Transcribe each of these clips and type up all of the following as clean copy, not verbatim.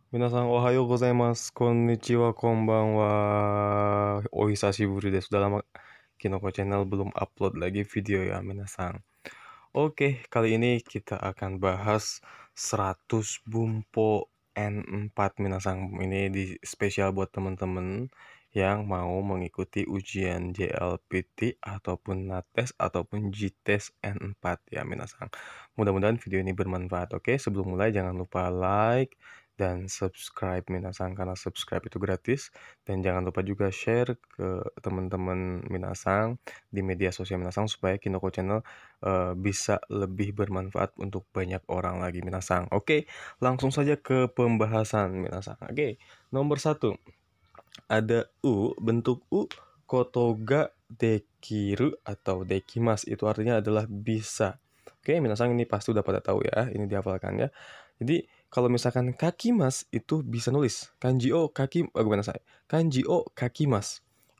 Minasan ohayo gozaimasu, konnichiwa, konbanwa. Ohisashiburi desu. Sudah lama Kinoko Channel belum upload lagi video ya minasan. Oke, kali ini kita akan bahas 100 Bumpo N4 minasan. Ini di spesial buat teman-teman yang mau mengikuti ujian JLPT ataupun NATES ataupun JTES N4 ya minasan. Mudah-mudahan video ini bermanfaat. Oke, sebelum mulai jangan lupa like dan subscribe minasan, karena subscribe itu gratis. Dan jangan lupa juga share ke teman-teman minasan di media sosial minasan supaya Kinoko Channel bisa lebih bermanfaat untuk banyak orang lagi minasan. Oke, langsung saja ke pembahasan minasan. Oke, nomor 1 ada bentuk koto ga dekiru atau dekimas, itu artinya adalah bisa. Oke, minasan ini pasti udah pada tahu ya, ini dihafalkan ya. Jadi kalau misalkan kakimas itu bisa nulis kanji o kakimas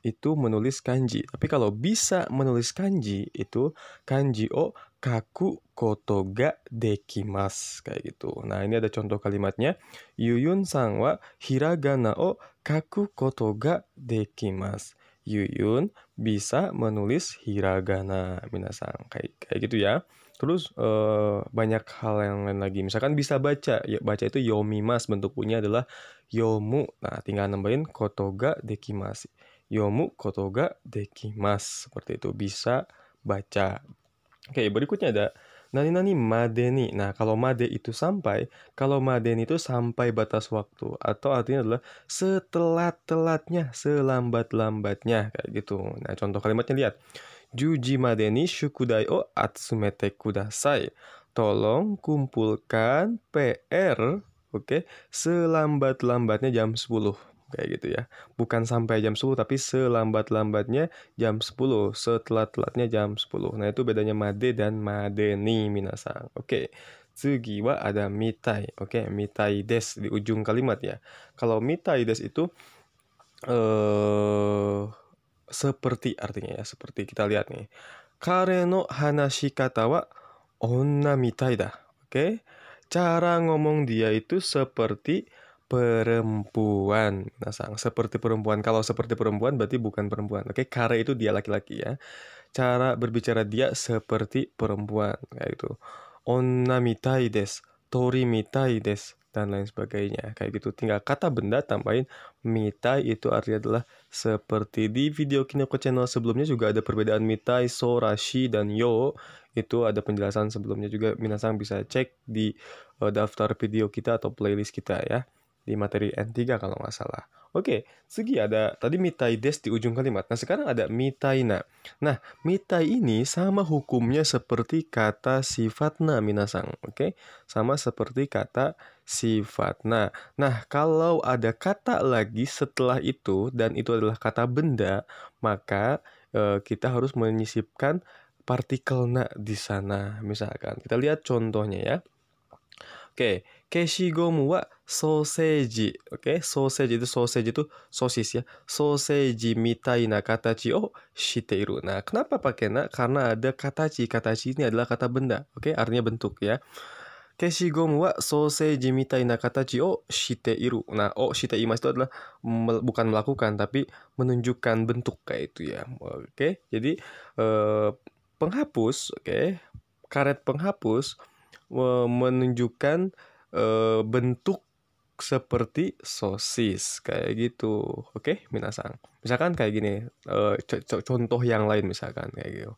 itu menulis kanji. Tapi kalau bisa menulis kanji itu kanji o kaku koto ga dekimas kayak gitu. Nah, ini ada contoh kalimatnya. Yuyun san wa hiragana o kaku koto ga dekimas. Yuyun bisa menulis hiragana minasan kayak gitu ya. Terus banyak hal yang lain lagi. Misalkan bisa baca, ya baca itu yomimas, bentuk punya adalah yomu. Nah, tinggal nambahin koto ga dekimas. Yomu koto ga dekimas. Seperti itu, bisa baca. Oke, berikutnya ada nani-nani madeni. Nah, kalau made itu sampai, kalau madeni itu sampai batas waktu, atau artinya adalah setelat-telatnya, selambat-lambatnya kayak gitu. Nah, contoh kalimatnya lihat. Juji madeni shukudai o atsumete kudasai. Tolong kumpulkan PR, oke, selambat-lambatnya jam 10. Kayak gitu ya. Bukan sampai jam 10, tapi selambat-lambatnya jam 10. Setelat-telatnya jam 10. Nah, itu bedanya made dan madeni minasan. Oke. Tsugi wa ada mitai. Oke, mitai des di ujung kalimat ya. Kalau mitai des itu seperti artinya ya, seperti kita lihat nih. Kare no hanashikata wa onna mitai da. Oke. Cara ngomong dia itu seperti perempuan. Nah, seperti perempuan. Kalau seperti perempuan berarti bukan perempuan. Oke, kare itu dia laki-laki ya. Cara berbicara dia seperti perempuan kayak itu. Onna mitai desu, tori mitai desu, dan lain sebagainya kayak gitu. Tinggal kata benda tambahin mitai, itu artinya adalah seperti. Di video Kinoko Channel sebelumnya juga ada perbedaan mitai, so, rashi, dan yo. Itu ada penjelasan sebelumnya juga, minasan bisa cek di daftar video kita atau playlist kita ya, di materi N3 kalau nggak salah. Oke, segi ada tadi mitai des di ujung kalimat. Nah, sekarang ada mitaina. Nah, mitai ini sama hukumnya seperti kata sifatna minasan. Oke, sama seperti kata sifatna. Nah, kalau ada kata lagi setelah itu dan itu adalah kata benda, maka kita harus menyisipkan partikel na di sana. Misalkan kita lihat contohnya ya. Oke, keshigomu wa soseji. Oke, soseji itu sosis ya. Soseji mitai na katachi o shiteiru. Nah, kenapa pakai na? Karena ada katachi. Katachi ini adalah kata benda. Oke, artinya bentuk ya. Keshigomu wa soseji mitai na katachi o shiteiru. Nah, o shiteimasu itu adalah bukan melakukan, tapi menunjukkan bentuk kayak itu ya. Oke, jadi penghapus, oke, karet penghapus menunjukkan bentuk seperti sosis kayak gitu. Oke, minasan. Misalkan kayak gini, contoh yang lain misalkan kayak gitu.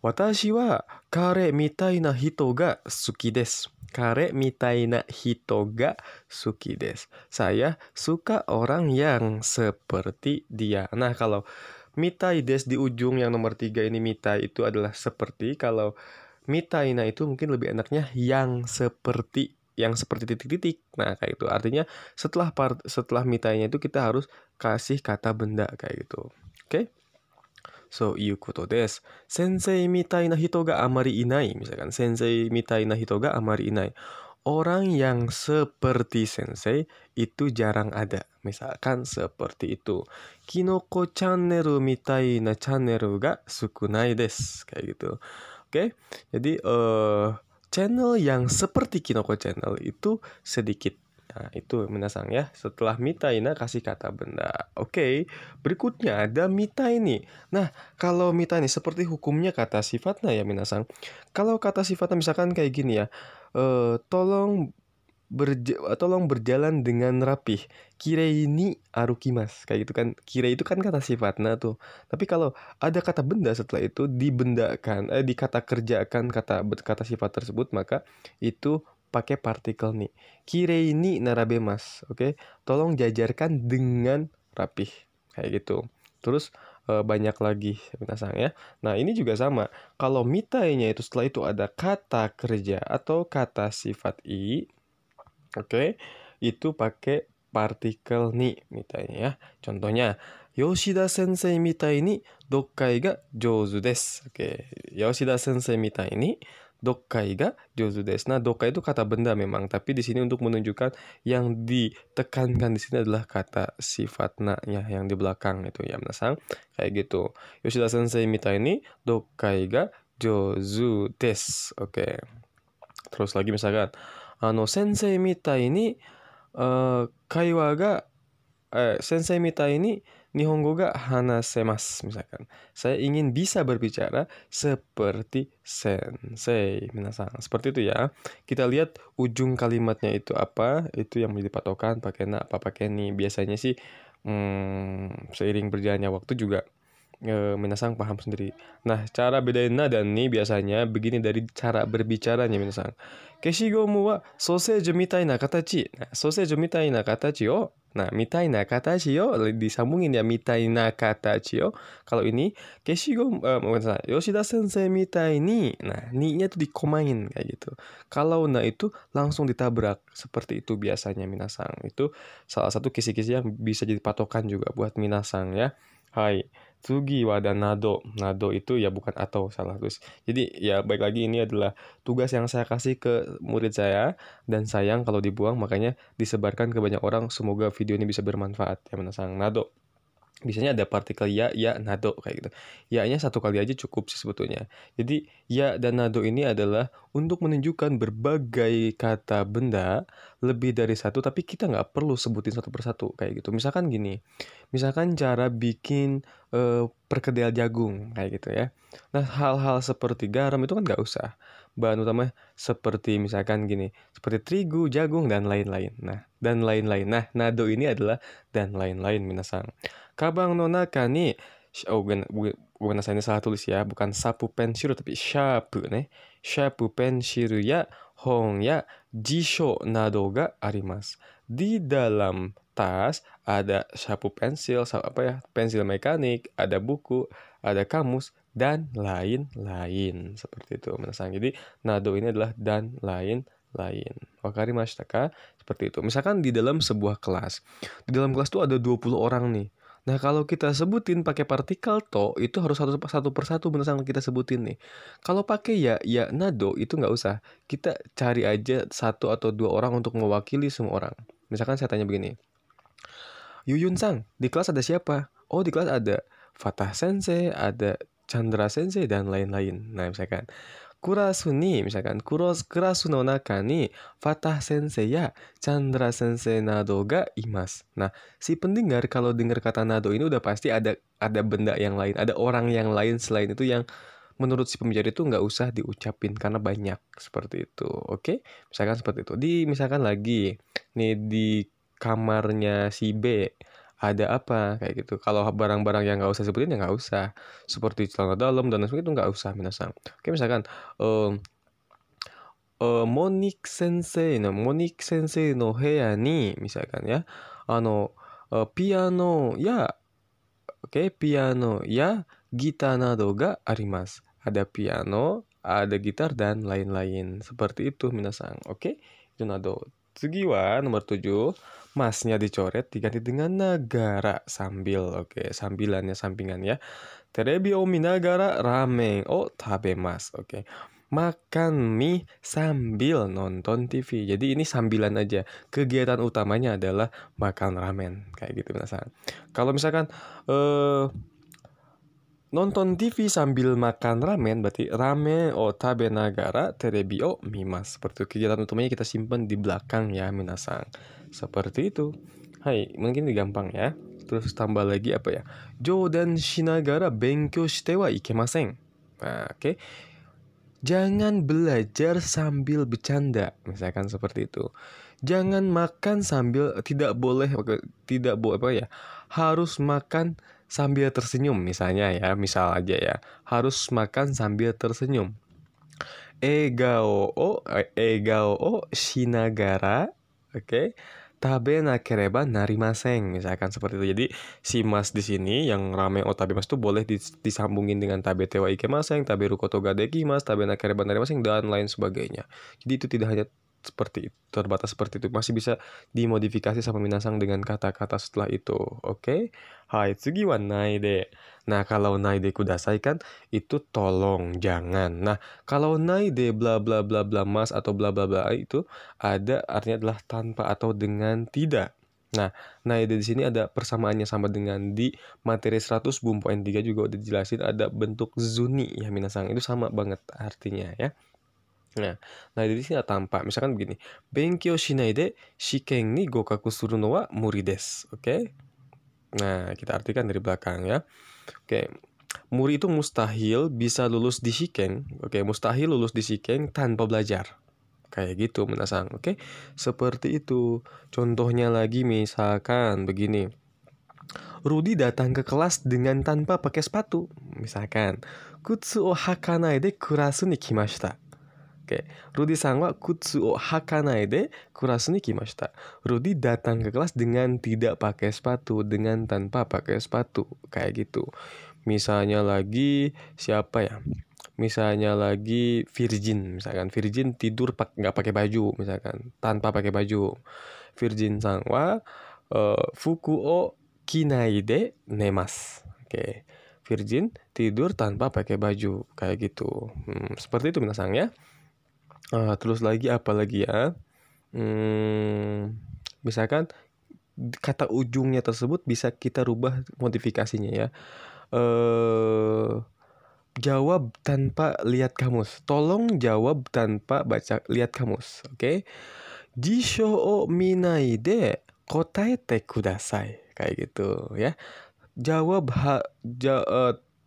Watashi wa kare mitai na hito ga suki desu. Kare mitai na hito ga suki desu. Saya suka orang yang seperti dia. Nah, kalau mitai des di ujung yang nomor 3 ini, mitai itu adalah seperti. Kalau mitaina itu mungkin lebih enaknya yang seperti titik-titik. Nah, kayak itu. Artinya setelah mitainya itu kita harus kasih kata benda kayak gitu. Oke? So, iu koto desu. Sensei mitai na hito ga amari inai. Misalkan, sensei mitai na hito ga amari inai. Orang yang seperti sensei itu jarang ada. Misalkan seperti itu. Kinoko channel mitai na channel ga sukunai desu. Kayak gitu. Oke, jadi channel yang seperti Kinoko Channel itu sedikit. Nah, itu minasang ya. Setelah mitaina kasih kata benda. Oke, berikutnya ada mitaini. Nah, kalau mitaini seperti hukumnya kata sifatnya ya minasang. Kalau kata sifatnya misalkan kayak gini ya. Tolong berjalan dengan rapih. Kirei ni arukimasu. Kayak gitu kan. Kirei itu kan kata sifatnya tuh. Tapi kalau ada kata benda setelah itu dibendakan, dikata kerjakan kata sifat tersebut, maka itu pakai partikel ni. Kirei ni narabemas. Oke. Tolong jajarkan dengan rapih. Kayak gitu. Terus banyak lagi minasang ya. Nah, ini juga sama. Kalau mitainya itu setelah itu ada kata kerja atau kata sifat i, oke, itu pakai partikel ni mitainya ya. Contohnya, Yoshida sensei mitai ni dokkai ga jouzu desu. Oke, Yoshida sensei mitai ni dokkai ga jouzu desu. Nah, dokkai itu kata benda memang, tapi di sini untuk menunjukkan yang ditekankan di sini adalah kata sifat na-nya yang di belakang itu ya, minasang. Kayak gitu. Yoshida sensei mitai ni dokkai ga jouzu desu. Oke. Terus lagi misalkan, sensei mitai ni kaiwa ga sensei mitai ni nihongo ga hanasemasu misalkan. Saya ingin bisa berbicara seperti sensei, minasang. Seperti itu ya. Kita lihat ujung kalimatnya itu apa, itu yang menjadi patokan pakai na apa pakai ni. Biasanya sih seiring berjalannya waktu juga minasang paham sendiri. Nah, cara bedain na dan ni biasanya begini dari cara berbicaranya minasang. Keshigomu wa soseju mitai na katachi. Nah, soseju mitai na katachi yo. Nah, mitai na katachi yo disambungin ya, mitai na katachi yo. Kalau ini keshigomu Yoshida sensei mitai ni. Nah, ni-nya tuh dikomain kayak gitu. Kalau na itu langsung ditabrak. Seperti itu biasanya minasang. Itu salah satu kisi-kisi yang bisa jadi patokan juga buat minasang ya. Hai. Tsugi wa ada nado. Nado itu ya bukan atau, salah terus. Jadi ya baik lagi, ini adalah tugas yang saya kasih ke murid saya, dan sayang kalau dibuang, makanya disebarkan ke banyak orang. Semoga video ini bisa bermanfaat ya minasang. Nado. Biasanya ada partikel ya, nado kayak gitu. Ya-nya satu kali aja cukup sih sebetulnya. Jadi ya dan nado ini adalah untuk menunjukkan berbagai kata benda lebih dari satu, tapi kita nggak perlu sebutin satu persatu kayak gitu. Misalkan gini, misalkan cara bikin perkedel jagung kayak gitu ya. Nah, hal-hal seperti garam itu kan nggak usah. Bahan utama seperti misalkan gini, seperti terigu, jagung, dan lain-lain. Nah, dan lain-lain. Nah, nado ini adalah dan lain-lain minasang. Kabang no naka ni, bukan saya ini salah tulis ya, bukan sapu pensil tapi sharp ne. Sharp pensil ya, hon ya, jisho nado ga arimasu. Di dalam tas ada sapu pensil, pensil mekanik, ada buku, ada kamus, dan lain-lain. Seperti itu minasang. Jadi nado ini adalah dan lain-lain. Wakarimashita ka? Seperti itu. Misalkan di dalam sebuah kelas. Di dalam kelas tuh ada 20 orang nih. Nah, kalau kita sebutin pakai partikel to, itu harus satu persatu minasang kita sebutin nih. Kalau pakai ya nado itu nggak usah. Kita cari aja satu atau dua orang untuk mewakili semua orang. Misalkan saya tanya begini. Yuyun-sang, di kelas ada siapa? Oh, di kelas ada Fatah Sensei, ada Chandra Sensei, dan lain-lain. Nah, misalkan Kurasu no naka ni Fatah Sensei ya Chandra Sensei nado ga imasu. Nah, si pendengar kalau dengar kata nado ini udah pasti ada benda yang lain, ada orang yang lain selain itu yang menurut si pembicara itu nggak usah diucapin karena banyak. Seperti itu. Oke? Misalkan seperti itu. Misalkan lagi nih di kamarnya si B ada apa kayak gitu. Kalau barang-barang yang nggak usah sebutin ya nggak usah, seperti celana dalam dan sebagainya itu nggak usah minasang. Oke, misalkan Monik sensei no heya ni misalkan ya, piano ya gitar nado ga arimasu. Ada piano, ada gitar, dan lain-lain. Seperti itu minasang. Oke, itu nado. Tsugi wa nomor 7, masnya dicoret diganti dengan nagara, sambil. Oke, sambilannya, sampingan ya. Terebi o minagara ramen o tabemasu. Oke. Makan mie sambil nonton TV. Jadi ini sambilan aja. Kegiatan utamanya adalah makan ramen. Kayak gitu minasang. Kalau misalkan nonton TV sambil makan ramen berarti ramen o tabe nagara terebi o mimasu. Seperti itu. Kegiatan utamanya kita simpan di belakang ya minasang. Seperti itu. Hai, mungkin ini gampang ya. Terus tambah lagi apa ya? Jodan shinagara benkyou shite wa ikemasen. Nah, oke. Jangan belajar sambil bercanda, misalkan seperti itu. Jangan makan sambil tidak boleh apa ya? Harus makan sambil tersenyum misalnya ya, misal aja ya. Harus makan sambil tersenyum. Egao o shinagara, oke. Tabe nakereba narimasen, misalkan seperti itu. Jadi si mas di sini yang ramen o tabe mas itu boleh disambungin dengan tabe tewa ikemasen, tabe rukoto ga dekimasu, tabe nakereba narimasen dan lain sebagainya. Jadi itu tidak hanya seperti itu, terbatas seperti itu, masih bisa dimodifikasi sama minasang dengan kata-kata setelah itu. Oke? Hai, tsugi wa naide. Nah, kalau naide kudasai kan itu tolong, jangan. Nah, kalau naide bla bla bla bla mas atau bla bla bla itu ada artinya adalah tanpa atau dengan tidak. Nah, naide di sini ada persamaannya sama dengan di materi 100 bum poin 3 juga udah dijelasin ada bentuk zuni ya minasang. Itu sama banget artinya ya. Nah, di sini tanpa. Misalkan begini. Benkyou shinai de shiken ni gokaku suru no wa muri desu. Oke? Nah, kita artikan dari belakang ya. Oke. Muri itu mustahil bisa lulus di shiken. Oke, mustahil lulus di shiken tanpa belajar. Kayak gitu, minasang. Oke? Seperti itu. Contohnya lagi misalkan begini. Rudy datang ke kelas dengan tanpa pakai sepatu. Misalkan, kutsu o hakanai de kurasu ni kimashita. Oke, Rudy-san wa kutsu o hakanai de kurasu ni kimashita. Rudy datang ke kelas dengan tidak pakai sepatu, dengan tanpa pakai sepatu, kayak gitu. Misalnya lagi siapa ya? Misalnya lagi Virgin, misalkan Virgin tidur nggak pakai baju, misalkan tanpa pakai baju. Virgin-san wa fuku o kinai de nemasu. Oke, Virgin tidur tanpa pakai baju, kayak gitu. Seperti itu minasang ya. Terus lagi apa lagi ya? Misalkan kata ujungnya tersebut bisa kita rubah modifikasinya ya. Jawab tanpa lihat kamus. Tolong jawab tanpa lihat kamus. Oke? Jisho o minai de kotaete kudasai. Kayak gitu ya. Jawab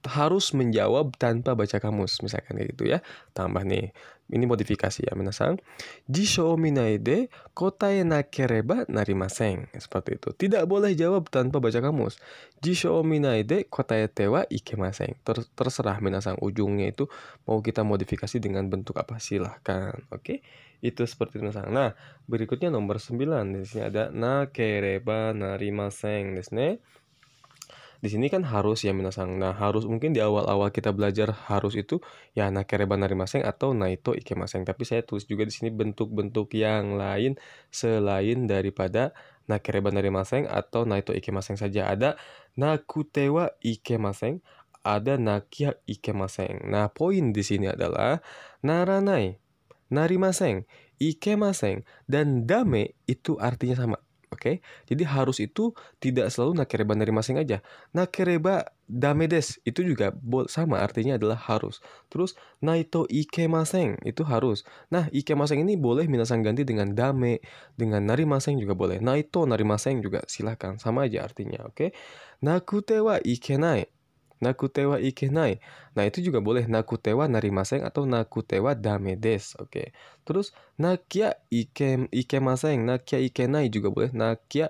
harus menjawab tanpa baca kamus, misalkan kayak gitu ya. Tambah nih, ini modifikasi ya minasang. Jisho o minai de kotae nakereba narimasen. Seperti itu. Tidak boleh jawab tanpa baca kamus. Jisho o minai de kotaete wa ikemasen. Terserah minasang, ujungnya itu mau kita modifikasi dengan bentuk apa, silahkan. Oke? Itu seperti itu minasang. Nah, berikutnya nomor 9. Di sini ada nakereba narimasen desu ne. Di sini kan harus ya minasang. Nah, harus mungkin di awal-awal kita belajar harus itu ya nakereba narimasen atau naito ikemasen. Tapi saya tulis juga di sini bentuk-bentuk yang lain selain daripada nakereba narimasen atau naito ikemasen saja. Ada nakute wa ikemasen, ada nakia ikemasen. Nah, poin di sini adalah naranai, narimasen, ikemasen, dan dame itu artinya sama. Oke, jadi harus itu tidak selalu nakereba narimasen aja. Nakereba dame desu itu juga sama artinya adalah harus. Terus naito ikemasen itu harus. Nah, ikemasen ini boleh minasang ganti dengan dame, dengan narimasen juga boleh. Naito narimasen juga silakan, sama aja artinya, oke. Nakute wa ikenai. Nakute wa ikenai. Nah, itu juga boleh nakute wa narimasen atau nakute wa dame desu. Oke. Terus nakia ikemasen, nakia ikenai juga boleh. Nakia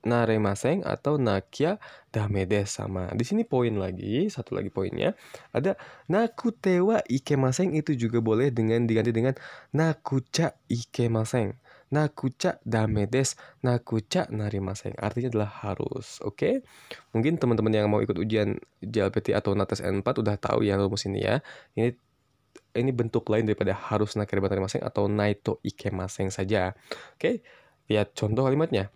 naremasen atau nakia dame desu sama. Di sini poin lagi, satu lagi poinnya. Ada nakute wa ikemasen itu juga boleh diganti dengan nakucha ikemasen. Nakucha dame desu, nakucha narimasen. Artinya adalah harus, oke? Mungkin teman-teman yang mau ikut ujian JLPT atau NATES N4 udah tahu ya rumus ini ya. Ini bentuk lain daripada harus nakereba narimasen atau naito ikemasen saja. Oke? Lihat contoh kalimatnya.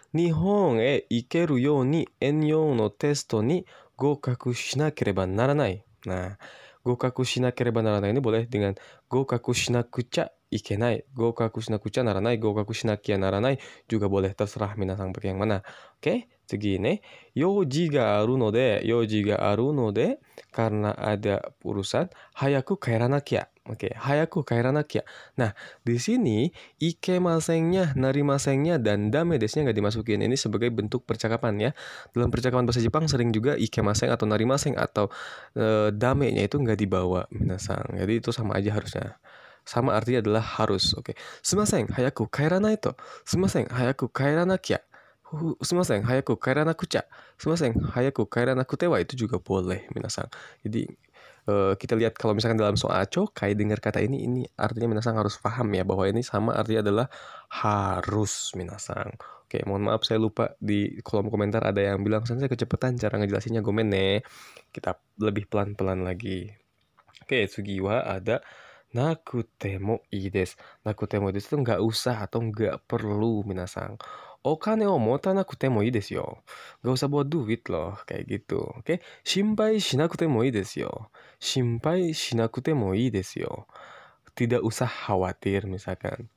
Nihon e ikeru you ni enyo no testo ni gokaku shinakereba naranai. Nah, gokaku shinakereba naranai ini boleh dengan gokaku shinakucha ikenai, gokaku shinakucha naranai, gokaku shinakia naranai juga boleh, terserah minasang pakai yang mana. Oke,次ね。用事があるので、karena ada urusan, hayaku kairanakia. Oke, hayaku kairanakia. Nah, di sini ikemasennya, narimasennya, dan dame desnya nggak dimasukin. Ini sebagai bentuk percakapan ya. Dalam percakapan bahasa Jepang sering juga ikemasen atau narimasen atau dame-nya itu nggak dibawa, minasang. Jadi itu sama aja harusnya. Sama artinya adalah harus. Oke. Sumimasen, hayaku kairanai to. Sumimasen, hayaku kairanakia. Sumimasen, hayaku kairanakucha. Sumimasen, hayaku kairanakute wa itu juga boleh, minasang. Jadi kita lihat kalau misalkan dalam soal chokai dengar kata ini artinya minasang harus paham ya bahwa ini sama artinya adalah harus, minasang. Oke, mohon maaf saya lupa di kolom komentar ada yang bilang saya kecepatan cara ngejelasinnya, gomen ne. Kita lebih pelan-pelan lagi. Oke, Sugiwa ada nakutemo ii desu. Nakutemo ii desu itu nggak usah atau nggak perlu, minasang. Okane o motanakutemo ii desu yo. Nggak usah bawa duit loh, kayak gitu. Oke, shinpai shinakutemo ii desu yo. Shinpai shinakutemo ii desu yo. Tidak usah khawatir, misalkan.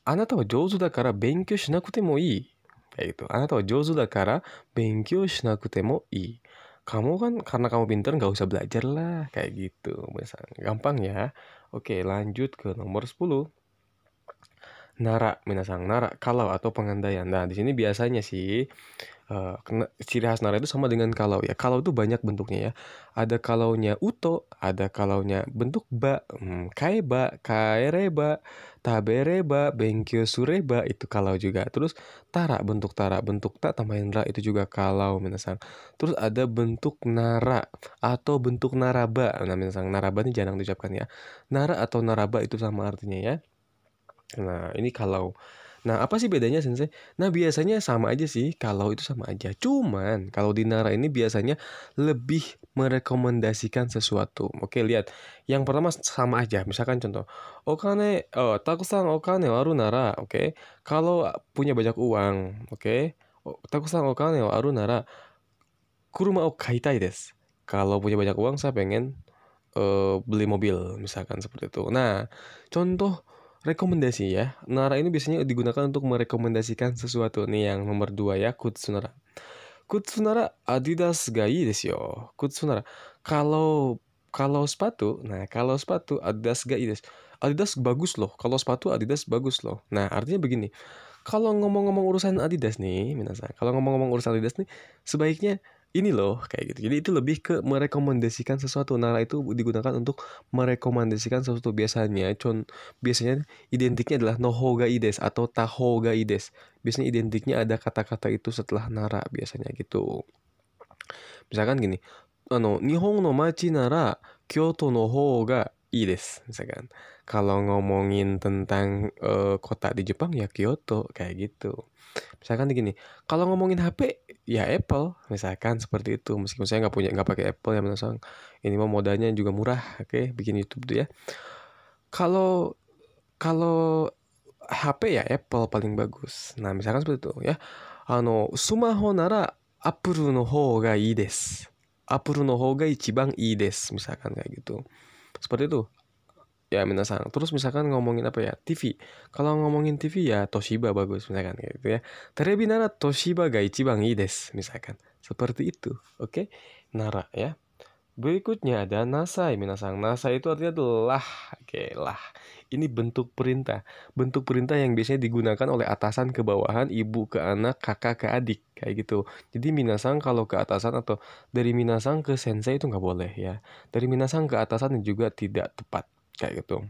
Anata wa jouzu dakara benkyou shinakutemo ii. Kayak gitu. Anata wa jouzu dakara benkyou shinakutemo ii. Kamu kan karena kamu pintar nggak usah belajar lah, kayak gitu. Misalnya gampang ya. Oke, lanjut ke nomor 10. Nara, minasang. Nara, kalau atau pengandaian. Nah, di sini biasanya sih ciri khas nara itu sama dengan kalau ya. Kalau itu banyak bentuknya ya. Ada kalaunya uto, ada kalaunya bentuk ba, kaeba, kaereba, tabereba, benkyou sureba, itu kalau juga. Terus tara, bentuk ta tambahin ra itu juga kalau, minasang. Terus ada bentuk nara atau bentuk naraba. Nah, minasang, naraba ini jarang diucapkan ya. Nara atau naraba itu sama artinya ya. Nah, ini kalau. Nah, apa sih bedanya, Sensei? Nah, biasanya sama aja sih, kalau itu sama aja. Cuman, kalau di Nara ini biasanya lebih merekomendasikan sesuatu. Oke, lihat. Yang pertama sama aja. Misalkan contoh, okane, takusan okane wa aru nara, oke. Kalau punya banyak uang, oke. Takusan okane wa aru nara, kuruma o kaitai desu. Kalau punya banyak uang, saya pengen beli mobil, misalkan seperti itu. Nah, contoh rekomendasi ya. Nara ini biasanya digunakan untuk merekomendasikan sesuatu. Nih yang nomor 2 ya, kutsunara. Kutsunara Adidas ga ii desu yo. Kutsunara. Kalau sepatu, nah kalau sepatu Adidas ga ii desu. Adidas bagus loh. Kalau sepatu Adidas bagus loh. Nah, artinya begini. Kalau ngomong-ngomong urusan Adidas nih, minasang. Kalau ngomong-ngomong urusan Adidas nih, sebaiknya ini loh, kayak gitu. Jadi itu lebih ke merekomendasikan sesuatu. Nara itu digunakan untuk merekomendasikan sesuatu. Biasanya identiknya adalah noho ga ii desu atau taho ga ii desu. Biasanya identiknya ada kata-kata itu setelah nara biasanya gitu. Misalkan gini, Nihon no machi nara Kyoto no hou ga ii desu. Misalkan kalau ngomongin tentang kota di Jepang ya Kyoto, kayak gitu. Misalkan gini, kalau ngomongin HP ya Apple, misalkan seperti itu. Meskipun saya nggak pakai Apple ya, minasang. Ini mah modalnya juga murah, oke, bikin YouTube tuh ya. Kalau kalau HP ya Apple paling bagus. Nah, misalkan seperti itu ya. Sumaho nara Apple no hou ga ii desu. Apple no hou ga ichiban ii desu, misalkan kayak gitu. Seperti itu. Ya, minasang. Terus misalkan ngomongin apa ya? TV. Kalau ngomongin TV ya Toshiba bagus, misalkan kayak gitu ya. Terebi nara Toshiba ga ichiban ii desu, misalkan. Seperti itu. Oke? Nara ya. Berikutnya ada nasai, minasang. Nasai itu artinya adalah, oke lah. Ini bentuk perintah. Bentuk perintah yang biasanya digunakan oleh atasan ke bawahan, ibu ke anak, kakak ke adik. Kayak gitu. Jadi minasang kalau ke atasan atau dari minasang ke sensei itu nggak boleh ya. Dari minasang ke atasan juga tidak tepat. Kayak gitu.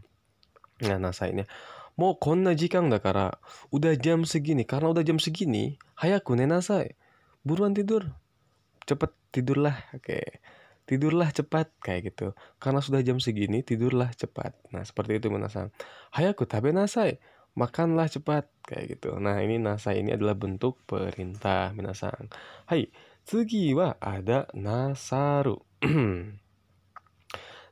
Nah, nasainya. Mau konna jikan dakara. Udah jam segini. Karena udah jam segini, hayaku ne nasai. Buruan tidur. Cepet tidurlah. Oke. Tidurlah cepat, kayak gitu. Karena sudah jam segini, tidurlah cepat. Nah, seperti itu minasang. Hayaku tabe nasai. Makanlah cepat, kayak gitu. Nah, ini nasai ini adalah bentuk perintah, minasang. Hai, tsugi wa ada nasaru.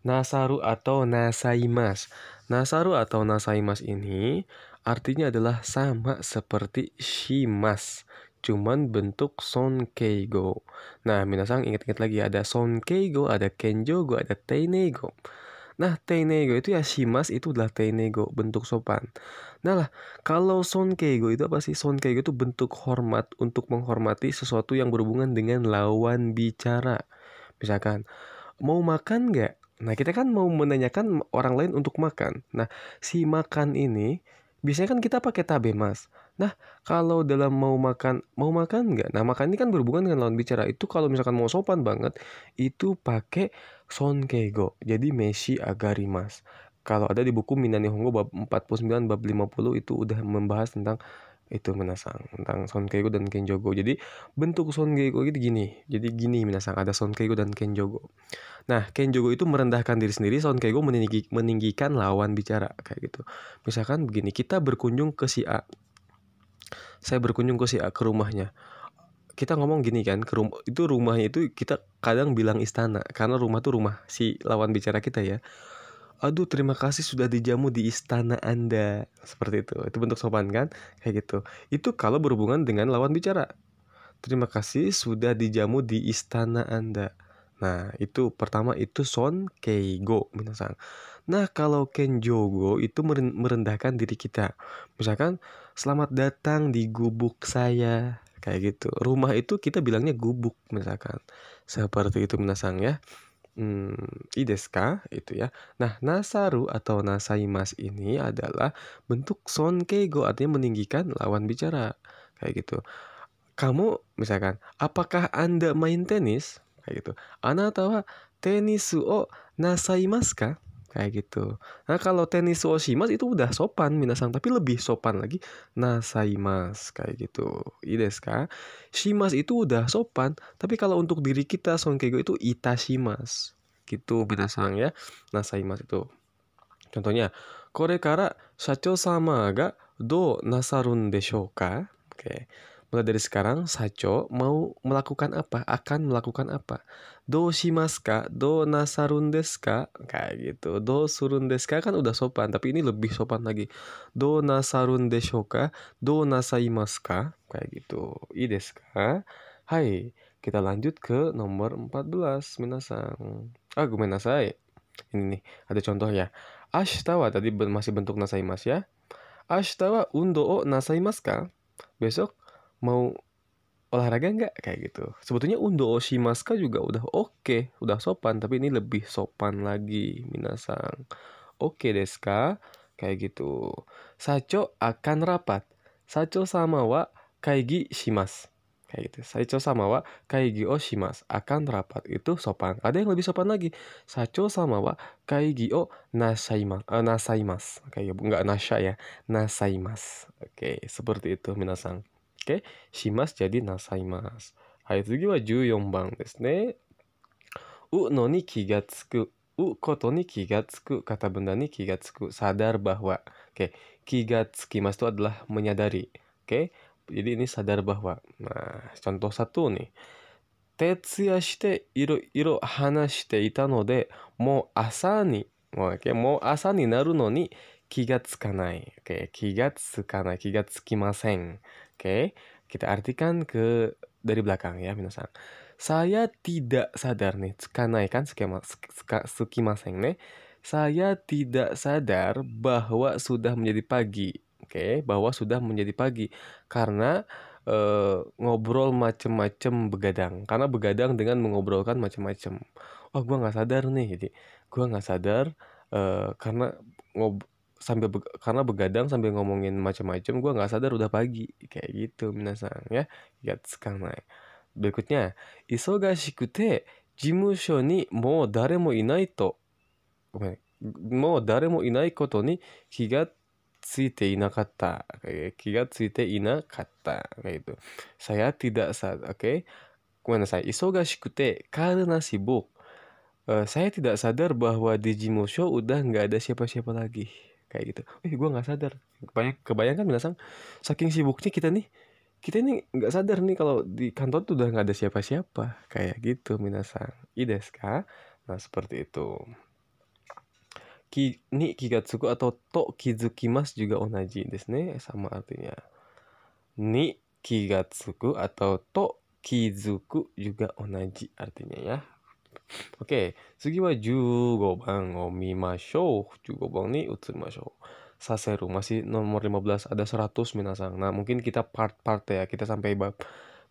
Nasaru atau nasaimas. Nasaru atau nasaimas ini artinya adalah sama seperti shimas. Cuman bentuk sonkeigo. Nah, minasang ingat-ingat lagi ada sonkeigo, ada kenjogo, ada teinego. Nah, teinego itu ya shimas itu adalah teinego, bentuk sopan. Nah lah, kalau sonkeigo itu apa sih? Sonkeigo itu bentuk hormat untuk menghormati sesuatu yang berhubungan dengan lawan bicara. Misalkan, mau makan nggak? Nah, kita kan mau menanyakan orang lain untuk makan. Nah, si makan ini biasanya kan kita pakai tabe mas. Nah, kalau dalam mau makan nggak? Nah, makan ini kan berhubungan dengan lawan bicara. Itu kalau misalkan mau sopan banget, itu pakai sonkeigo. Jadi meshi agarimas. Kalau ada di buku Minani Hongo bab 49 bab 50 itu udah membahas tentang itu minasang, tentang sonkeigo dan kenjogo. Jadi bentuk sonkeigo itu gini. Jadi gini minasang, ada sonkeigo dan kenjogo. Nah, kenjogo itu merendahkan diri sendiri, sonkeigo meninggikan lawan bicara kayak gitu. Misalkan begini, kita berkunjung ke si A. Saya berkunjung ke si A ke rumahnya. Kita ngomong gini kan, itu rumahnya itu kita kadang bilang istana karena rumah tuh rumah si lawan bicara kita ya. Aduh, terima kasih sudah dijamu di istana Anda. Seperti itu. Itu bentuk sopan kan? Kayak gitu. Itu kalau berhubungan dengan lawan bicara. Terima kasih sudah dijamu di istana Anda. Nah, itu pertama itu sonkeigo, minasang. Nah, kalau kenjogo itu merendahkan diri kita. Misalkan, selamat datang di gubuk saya. Kayak gitu. Rumah itu kita bilangnya gubuk, misalkan. Seperti itu, minasang ya. I desu ka? Itu ya. Nah, nasaru atau nasaimas ini adalah bentuk sonkeigo, artinya meninggikan lawan bicara. Kayak gitu. Kamu misalkan, apakah Anda main tenis? Kayak gitu. Anata wa tenisu o nasaimasu ka? Kayak gitu. Nah, kalau tenisu o shimasu itu udah sopan minasang, tapi lebih sopan lagi nasaimasu kayak gitu. I desu ka? Shimasu itu udah sopan, tapi kalau untuk diri kita sonkeigo itu itashimasu. Gitu minasang ya. Nasaimasu itu. Contohnya, kore kara shacho sama ga do nasarun deshou ka? Oke. Mulai dari sekarang, Sacho mau melakukan apa? Akan melakukan apa? Do shimasu ka? Do nasarun desu ka? Kayak gitu. Do surun desu ka kan udah sopan, tapi ini lebih sopan lagi. Do nasarun deshou ka? Do nasaimasu ka? Kayak gitu. I desu ka? Hai, kita lanjut ke nomor 14, minasang. Gomenasai. Ini nih, ada contoh ya. Ashita wa tadi masih bentuk nasaimasu ya. Ashita wa undo o nasaimasu ka? Besok mau olahraga nggak? Kayak gitu. Sebetulnya undo o shimasu ka juga udah oke, udah sopan, tapi ini lebih sopan lagi, minasang. Oke desu ka? Kayak gitu. Sacho akan rapat. Sacho sama wa kaigi shimasu. Kayak gitu. Sacho sama wa kaigi o shimasu. Akan rapat. Itu sopan. Ada yang lebih sopan lagi. Sacho sama wa kaigi o nasaimasu. Kayak nggak nasha ya. Nasaimasu. Oke, seperti itu minasang. Oke, shimasu jadi nasaimasu. Hai, 次は14番ですね。うのに気がつく。うことに気がつく. Kata benda ni kiga tsuku. Sadar bahwa. Oke. Kiga tsukimasu itu adalah menyadari. Oke. Jadi ini sadar bahwa. Nah, contoh satu nih. Tetsuya shite iro iro hanashite ita no de, mo asa ni. Oke. Mo asa ni naru no ni kiga tsukanai. Oke. Kiga tsukanai. Kiga tsukimasen. Oke. Kita artikan dari belakang ya, minasan. Saya tidak sadar nih, tsukanai kan sukimasen nih. Saya tidak sadar bahwa sudah menjadi pagi. Oke, bahwa sudah menjadi pagi karena ngobrol macem-macem begadang. Karena begadang dengan mengobrolkan macem-macem. Oh, gua nggak sadar nih, jadi gua nggak sadar karena karena begadang sambil ngomongin macam-macam, gua nggak sadar udah pagi kayak gitu, minasan ya. Gatsukanai. Berikutnya, isogashikute jimusho ni mou dare mo inai to. Mou dare mo inai koto ni kiga tsuite inakatta. Kiga tsuite inakatta. Kayak gitu. Saya tidak sadar. Oke. Gomenasai. Isogashikute karena sibuk. Saya tidak sadar bahwa di Jimusho udah nggak ada siapa-siapa lagi. Kayak gitu. Gue nggak sadar. Kebayang kan minasang, saking sibuknya kita ini nggak sadar nih kalau di kantor tuh udah nggak ada siapa-siapa. Kayak gitu minasang. I desu ka? Nah, seperti itu. Ni kigatsuku atau to kizukimasu juga onaji desu ne. Sama artinya. Ni kigatsuku atau to kizuku juga onaji artinya ya. Oke,次は15番を見ましょう。15番に移りましょう. Saseru masih nomor 15 ada 100 minasang. Nah, mungkin kita part-part ya. Kita sampai bab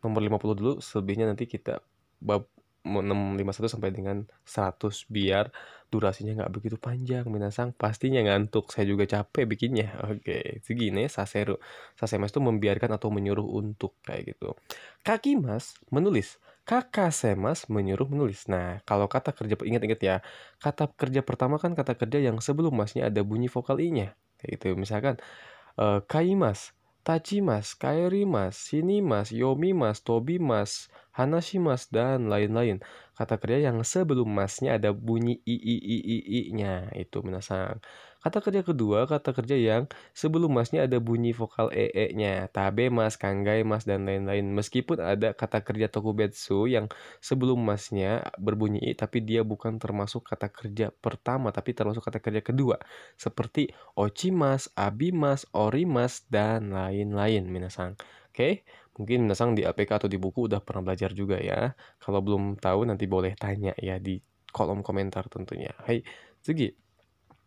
nomor 50 dulu, selebihnya nanti kita bab 651 sampai dengan 100 biar durasinya nggak begitu panjang minasang. Pastinya ngantuk, saya juga capek bikinnya. Oke, segini Saseru. Sasemas itu membiarkan atau menyuruh untuk kayak gitu. Kakimas menulis. Kakasemas menyuruh menulis. Nah, kalau kata kerja, ingat-ingat ya, kata kerja pertama kan kata kerja yang sebelum masnya ada bunyi vokal i-nya. Kayak gitu. Misalkan, kaimas, tachimas, kaerimas, shinimas, yomimas, tobimas, hanashimas, dan lain-lain. Kata kerja yang sebelum masnya ada bunyi i-nya. Itu minasang. Kata kerja kedua, kata kerja yang sebelum masnya ada bunyi vokal nya, tabemas, kangaimas, dan lain-lain. Meskipun ada kata kerja tokubetsu yang sebelum masnya berbunyi i, tapi dia bukan termasuk kata kerja pertama, tapi termasuk kata kerja kedua. Seperti ochimas, abimas, orimas, dan lain-lain, minasang. Oke, mungkin minasang di APK atau di buku udah pernah belajar juga ya. Kalau belum tahu nanti boleh tanya ya di kolom komentar tentunya. Hai, Sugi.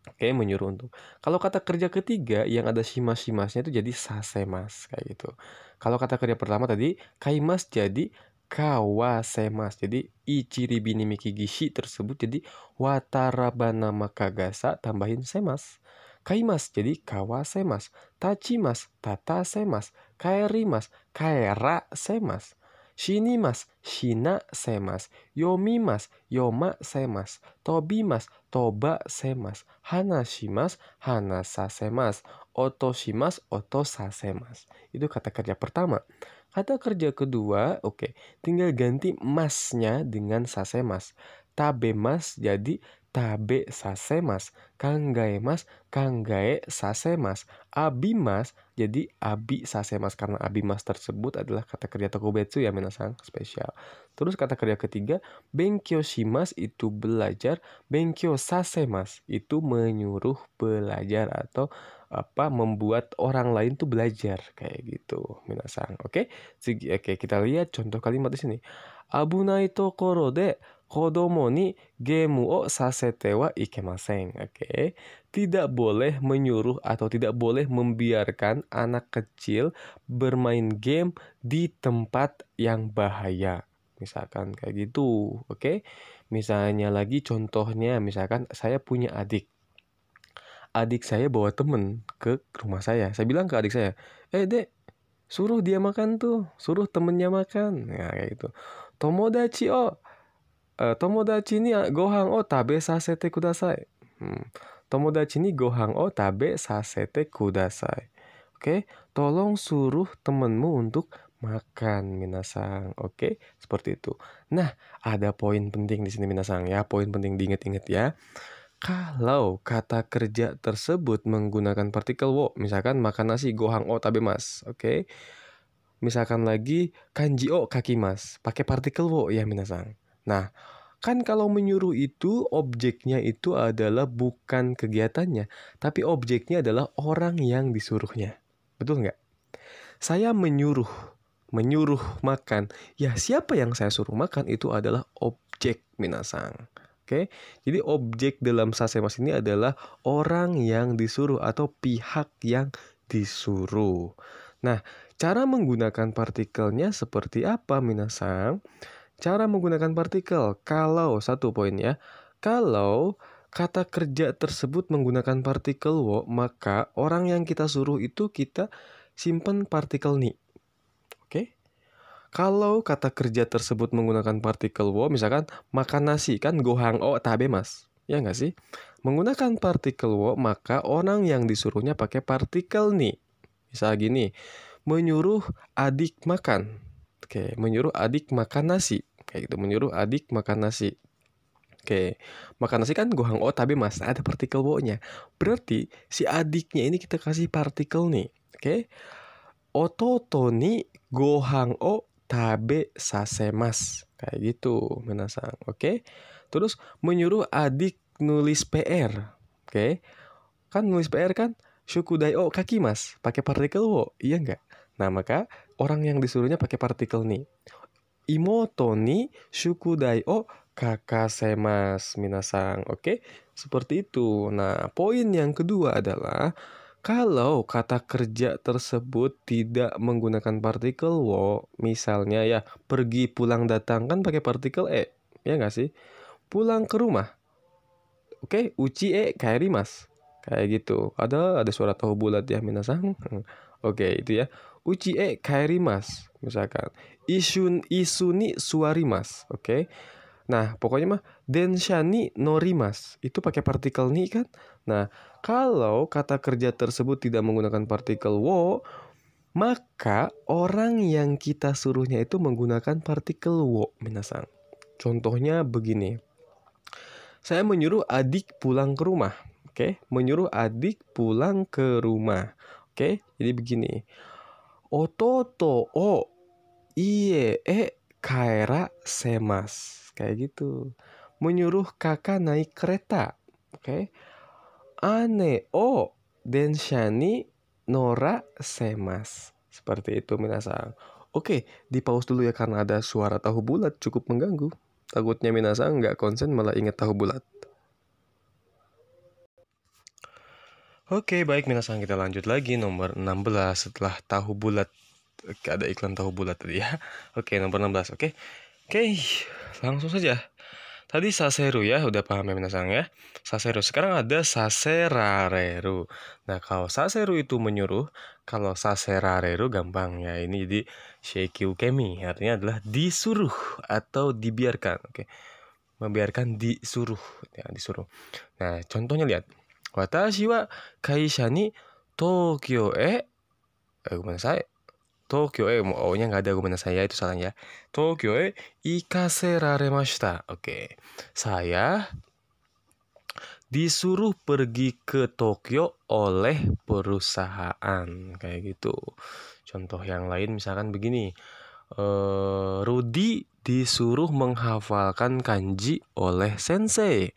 Oke, menyuruh untuk. Kalau kata kerja ketiga yang ada shimas-shimasnya itu jadi sasemas kayak gitu. Kalau kata kerja pertama tadi kaimas jadi kawasemas. Jadi ichiribi ni miki gishi tersebut jadi watarabana makagasa tambahin semas. Kaimas jadi kawasemas. Tachimas tatasemas. Kaerimas kaerasemas. Shinimas shinasemas. Yomimas yomasemas. Tobimas tobasemas. Hanashimas hanasasemas. Otoshimas otosasemas. Itu kata kerja pertama. Kata kerja kedua, oke, tinggal ganti masnya dengan sasemas. Tabemas jadi tabe sasemas. Kanggaemas kanggae sasemas. Abimas jadi abi sasemas, karena abimas tersebut adalah kata kerja tokubetsu ya minasang, spesial. Terus kata kerja ketiga, benkyou shimas itu belajar, benkyou sasemas itu menyuruh belajar atau membuat orang lain tuh belajar kayak gitu minasang. Oke? Oke, kita lihat contoh kalimat di sini. Abunai tokoro de kodomo ni gemu o sasete wa ikemasen. Oke. Tidak boleh menyuruh atau tidak boleh membiarkan anak kecil bermain game di tempat yang bahaya. Misalkan kayak gitu, oke? Misalnya lagi contohnya, misalkan saya punya adik. Adik saya bawa temen ke rumah saya. Saya bilang ke adik saya, Dek, suruh dia makan tuh, suruh temennya makan. Ya, kayak gitu. Tomodachi ni gohan o tabe sasete kudasai. Tomodachi ni gohan o tabe sasete kudasai. Oke, tolong suruh temenmu untuk makan, minasang. Oke, seperti itu. Nah, ada poin penting di sini, minasang ya. Poin penting diingat-ingat ya. Kalau kata kerja tersebut menggunakan partikel wo, misalkan makan nasi gohan o tabemas, oke. Misalkan lagi kanji o kakimas, pakai partikel wo ya minasang. Nah, kan kalau menyuruh itu objeknya itu adalah bukan kegiatannya, tapi objeknya adalah orang yang disuruhnya. Betul nggak? Saya menyuruh makan. Ya, siapa yang saya suruh makan itu adalah objek minasang. Oke, jadi objek dalam sasemas ini adalah orang yang disuruh atau pihak yang disuruh. Nah, cara menggunakan partikelnya seperti apa, minasang? Cara menggunakan partikel, kalau satu poin ya, kalau kata kerja tersebut menggunakan partikel wo, maka orang yang kita suruh itu kita simpan partikel ni. Oke? Kalau kata kerja tersebut menggunakan partikel wo, misalkan makan nasi, kan gohang o tabemas. Ya nggak sih? Menggunakan partikel wo, maka orang yang disuruhnya pakai partikel ni. Misal gini, menyuruh adik makan. Oke, menyuruh adik makan nasi. Kayak gitu, menyuruh adik makan nasi. Oke, makan nasi kan gohang o tabemas, ada partikel wo-nya. Berarti si adiknya ini kita kasih partikel nih. Oke. Ototo ni gohang o tabe sasemas. Kayak gitu, minasang. Oke. Terus menyuruh adik nulis PR. Oke. Kan nulis PR kan shukudai o kakimas, pakai partikel wo, iya enggak? Nah, maka orang yang disuruhnya pakai partikel ni. Imoto ni shukudai o kakasemas minasang. Oke, seperti itu. Nah, poin yang kedua adalah kalau kata kerja tersebut tidak menggunakan partikel wo, misalnya ya pergi pulang datang kan pakai partikel e, ya nggak sih? Pulang ke rumah, oke, uchi e kaerimasu. Kayak gitu. Ada suara tahu bulat ya minasang. Oke, itu ya. Uchi e kaerimasu. Misalkan isu ni suarimasu. Oke. Nah, pokoknya mah densha ni norimasu. Itu pakai partikel ni kan? Nah, kalau kata kerja tersebut tidak menggunakan partikel wo, maka orang yang kita suruhnya itu menggunakan partikel wo, minasang. Contohnya begini. Saya menyuruh adik pulang ke rumah. Oke, menyuruh adik pulang ke rumah. Oke, jadi begini. Ototo o ie e kaerasemas. Kayak gitu. Menyuruh kakak naik kereta. Oke. Ane o densha ni norasemas. Seperti itu minasang. Oke, di pause dulu ya karena ada suara tahu bulat cukup mengganggu. Takutnya minasang nggak konsen malah ingat tahu bulat. Oke, baik minasang, kita lanjut lagi nomor 16 setelah tahu bulat. Ada iklan tahu bulat tadi ya. Oke, nomor 16. Oke, langsung saja. Tadi saseru ya, udah paham ya minasang ya. Saseru, sekarang ada saserareru. Nah, kalau saseru itu menyuruh, kalau saserareru gampang ya. Ini jadi sheiki ukemi, artinya adalah disuruh atau dibiarkan. Oke, membiarkan disuruh, ya disuruh. Nah, contohnya lihat. Watashi wa kaisha ni Tokyo Tokyo O-nya nggak ada, saya itu salahnya. Tokyo e ikaseraremashita. Oke. Saya disuruh pergi ke Tokyo oleh perusahaan. Kayak gitu. Contoh yang lain misalkan begini. Rudi disuruh menghafalkan kanji oleh sensei.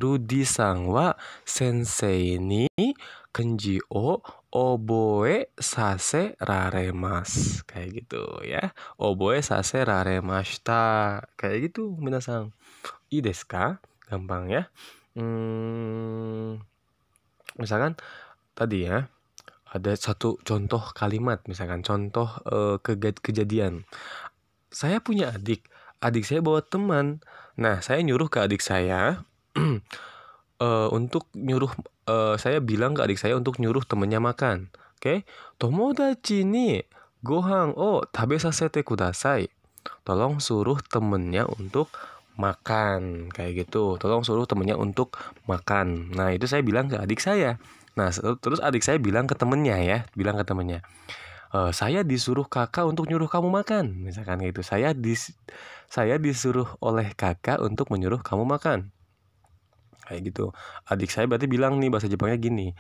Rudi-san wa sensei ni kanji o oboe sase raremasu. Kayak gitu ya. Oboe sase raremashita. Kayak gitu minasang. Ii desu ka? Gampang ya. Misalkan tadi ya, ada satu contoh kalimat, misalkan contoh kejadian. Saya punya adik saya bawa teman. Nah, saya nyuruh ke adik saya untuk nyuruh saya bilang ke adik saya untuk nyuruh temennya makan. Oke? Tomodachi ni gohan o tabesasete kudasai. Tolong suruh temennya untuk makan. Kayak gitu. Tolong suruh temennya untuk makan. Nah, itu saya bilang ke adik saya. Nah, terus adik saya bilang ke temennya ya. Bilang ke temennya. Saya disuruh kakak untuk nyuruh kamu makan. Misalkan gitu. Saya disuruh oleh kakak untuk menyuruh kamu makan. Kayak gitu. Adik saya berarti bilang nih bahasa Jepangnya gini.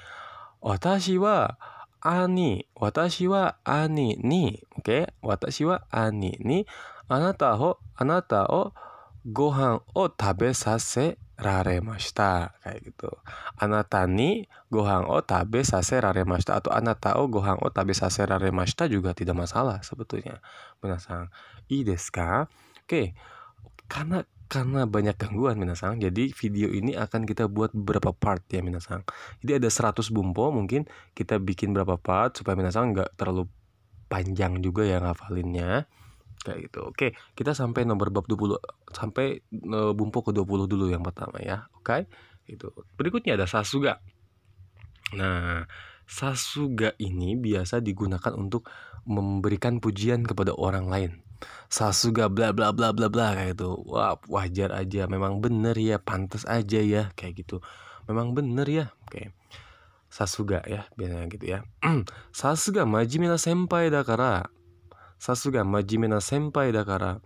Watashi wa ani ni. Oke, watashi wa ani ni anata o gohan o tabesase raremashita. Kayak gitu. Anata ni gohan o tabesase raremashita atau anata o gohan o tabesase raremashita juga tidak masalah sebetulnya. Minasang, ii desu ka? Oke. Karena banyak gangguan minasang, jadi video ini akan kita buat beberapa part ya minasang. Jadi ada 100 bumpo, mungkin kita bikin berapa part supaya minasang nggak terlalu panjang juga ya ngafalinnya. Kayak gitu. Oke, kita sampai nomor bab 20, sampai bumpo ke 20 dulu yang pertama ya. Oke, itu. Berikutnya ada sasuga. Nah, sasuga ini biasa digunakan untuk memberikan pujian kepada orang lain. Sasuga bla bla bla bla bla kayak gitu. Wah, wajar aja, memang bener ya, pantas aja ya kayak gitu. Memang bener ya. Oke. Sasuga ya, biasanya gitu ya. Sasuga majime na senpai dakara. Sasuga majime na senpai dakara.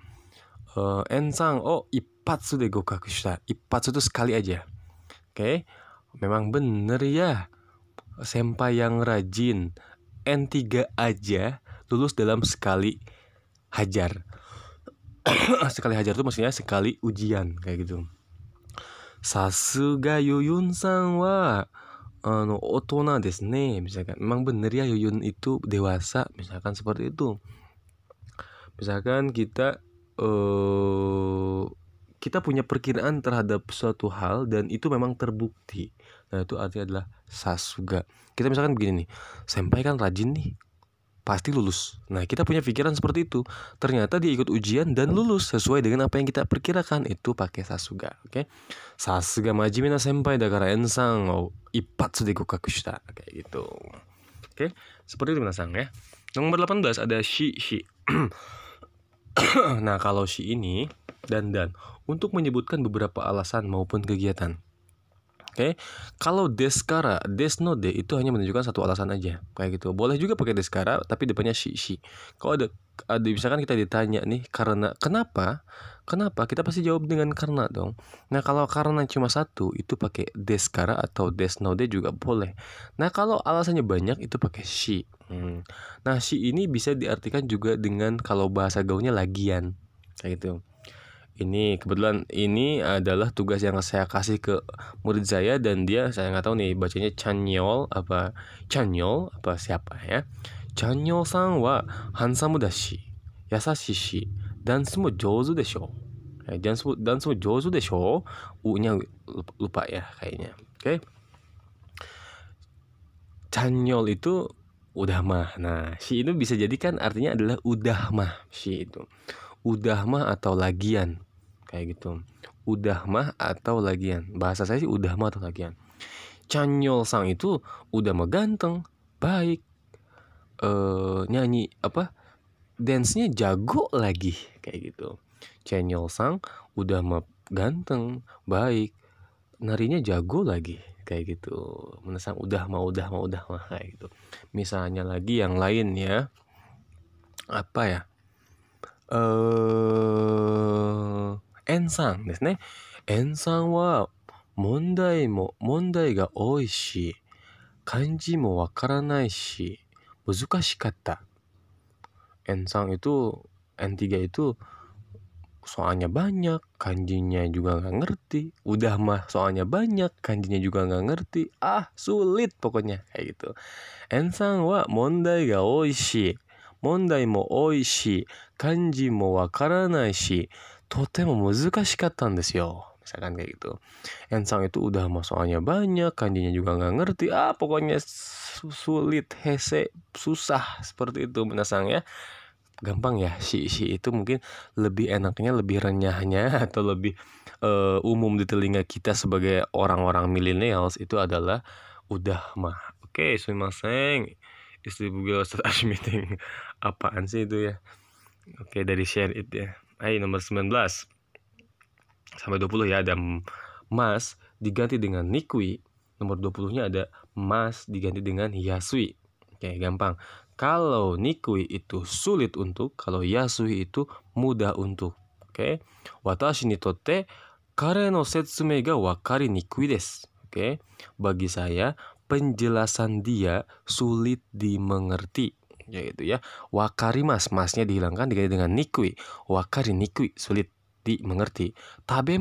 Ensang ippatsu de gokaku shita. Ippatsu itu sekali aja. Oke. Memang bener ya. Senpai yang rajin. N3 aja lulus dalam sekali hajar. Sekali hajar itu maksudnya sekali ujian kayak gitu. Sasuga Yuyun-san wa otona desu ne. Misalkan memang bener ya Yuyun itu dewasa, misalkan seperti itu. Misalkan kita kita punya perkiraan terhadap suatu hal dan itu memang terbukti. Nah, itu artinya adalah sasuga. Kita misalkan begini nih, senpai kan rajin nih, pasti lulus. Nah, kita punya pikiran seperti itu. Ternyata dia ikut ujian dan lulus sesuai dengan apa yang kita perkirakan. Itu pakai sasuga, oke? Sasuga majime na senpai dakara ensang o ippatsu de gokaku shita. Kayak gitu. Oke, seperti itu minasan ya. Nomor 18 ada shi. Nah, kalau shi ini dan untuk menyebutkan beberapa alasan maupun kegiatan. Oke, kalau deskara, desno de itu hanya menunjukkan satu alasan aja, kayak gitu. Boleh juga pakai deskara, tapi depannya shi. Kalau ada misalkan kita ditanya nih, karena kenapa, kita pasti jawab dengan karena dong. Nah, kalau karena cuma satu, itu pakai deskara atau desno de juga boleh. Nah, kalau alasannya banyak, itu pakai shi. Nah, shi ini bisa diartikan juga dengan kalau bahasa gaulnya lagian, kayak gitu. Ini kebetulan ini adalah tugas yang saya kasih ke murid saya dan saya nggak tahu nih bacanya Chanyol apa siapa ya. Chanyol-san wa handsome dashi, yasashi shi, dansu mo jouzu desho. Dansu mo jouzu desho. U-nya lupa ya kayaknya. Oke. Chanyol itu udah mah. Nah, shi itu bisa jadikan artinya adalah udah mah. Shi itu udah mah atau lagian, kayak gitu. Udah mah atau lagian. Bahasa saya sih udah mah atau lagian. Chanyol sang itu udah mah ganteng, baik, nyanyi apa, dance-nya jago lagi, kayak gitu. Chanyol sang udah mah ganteng, baik, narinya jago lagi, kayak gitu. Menasang udah mah kayak gitu. Misalnya lagi yang lain ya, apa ya, ensang desu ne. Ensang wa mondai ga oi shi, kanji mo wakaranai shi, muzukashikatta. Ensang itu N3 itu soalnya banyak, kanjinya juga nggak ngerti. Udah mah soalnya banyak, kanjinya juga nggak ngerti. Sulit pokoknya, kayak gitu. Ensang wa mondai ga oi shi, mondai mo oi shi, kanji mo wakaranai shi, totemo muzukashikatta desu yo. Misalkan kayak gitu. Ensang itu udah mah soalnya banyak, kanjinya juga nggak ngerti. Pokoknya sulit, hese, susah, seperti itu menasang ya. Gampang ya, shi itu mungkin lebih enaknya, lebih renyahnya atau lebih umum di telinga kita sebagai orang-orang millennials itu adalah udah mah. Oke, sumimasen. Istri bugil start meeting. Apaan sih itu ya? Oke, dari share it ya. Ayo nomor 19 sampai 20 ya, ada mas diganti dengan nikui. Nomor 20-nya ada mas diganti dengan yasui. Oke, gampang. Kalau nikui itu sulit untuk, kalau yasui itu mudah untuk. Oke. Watashi ni totte kare no setsumei ga wakari nikui desu. Oke. Bagi saya penjelasan dia sulit dimengerti. Yaitu ya, wakari masnya dihilangkan diganti dengan nikui. Wakari nikui, sulit dimengerti. Tabe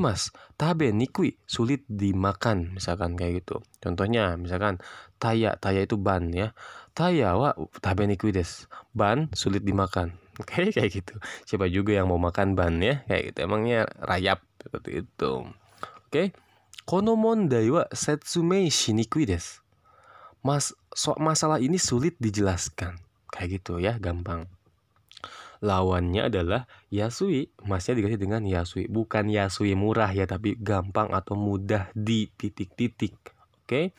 nikui, sulit dimakan, misalkan kayak gitu. Contohnya misalkan taya itu ban ya. Taya wa tabe nikui desu. Ban sulit dimakan. Oke, kayak gitu. Siapa juga yang mau makan ban ya, kayak gitu. Emangnya rayap seperti itu. Oke. Kono mondai wa setsumei shinikui desu. Masalah ini sulit dijelaskan. Kayak gitu ya, gampang. Lawannya adalah yasui, masnya diganti dengan yasui. Bukan yasui murah ya, tapi gampang atau mudah di titik-titik. Oke.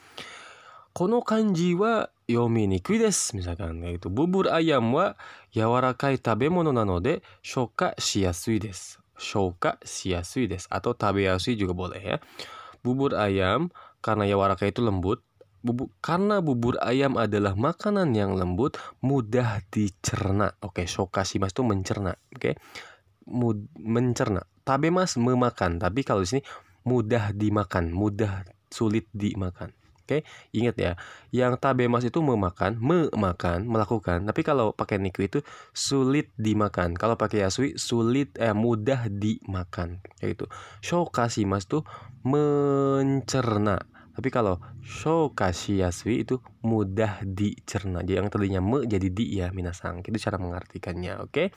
Kono kanji wa yomi nikui desu. Misalkan kayak gitu. Bubur ayam wa yawarakai tabemono nanode shouka shiyasui desu. Shouka shiyasui desu. Atau tabeyasui juga boleh ya. Bubur ayam karena yawarakai itu lembut. Karena bubur ayam adalah makanan yang lembut, mudah dicerna. Oke, shouka shimasu itu mencerna. Oke. Mencerna. Tabemas memakan, tapi kalau di sini mudah dimakan, sulit dimakan. Oke, ingat ya, yang tabemas itu memakan, melakukan. Tapi kalau pakai niku itu sulit dimakan. Kalau pakai yasui mudah dimakan. Kayak gitu. Shouka shimasu itu mencerna. Tapi kalau shouka shiyasui itu mudah dicerna. Jadi yang tadinya jadi di ya, minasang. Itu cara mengartikannya, oke?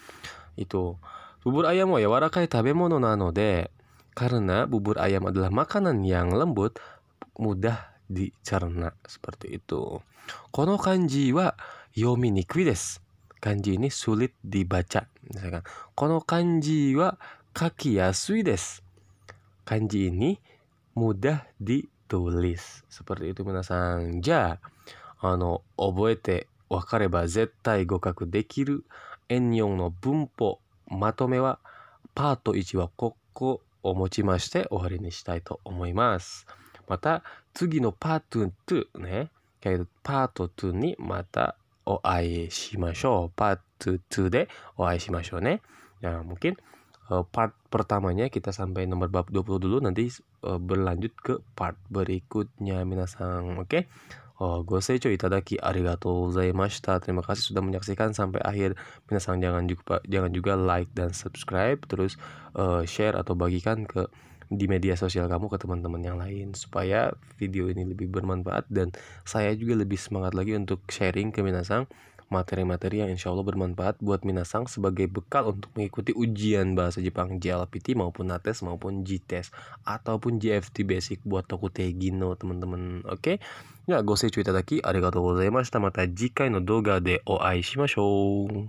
Itu. Bubur ayam wa yawarakai tabemono nanode karena bubur ayam adalah makanan yang lembut, mudah dicerna, seperti itu. Kono kanji wa yomi nikui desu. Kanji ini sulit dibaca. Misalkan, kono kanji wa kaki yasui desu. Kanji ini mudah ditulis. Seperti itu minasan. Ja, oboete wakareba zettai gokaku dekiru N4 の文法まとめはパート1はここをもちまして終わりにしたいと思います。また次のパート2ね、パート2にまたお会いしましょう。パート2でお会いしましょうね。Ya, mungkin part pertamanya kita sampai nomor bab 20 dulu, nanti berlanjut ke part berikutnya minasang. Oke? Goseichou itadaki arigatou gozaimashita. Terima kasih sudah menyaksikan sampai akhir. Minasang jangan juga like dan subscribe, terus share atau bagikan di media sosial kamu ke teman-teman yang lain supaya video ini lebih bermanfaat dan saya juga lebih semangat lagi untuk sharing ke minasang materi-materi yang insya Allah bermanfaat buat minasang sebagai bekal untuk mengikuti ujian bahasa Jepang JLPT maupun NATES maupun JTEST ataupun JFT Basic buat Tokute Gino teman-teman. Oke? Ya, gosei itadaki arigatou gozaimashita. Mata jikai no doga de o ai shimashou.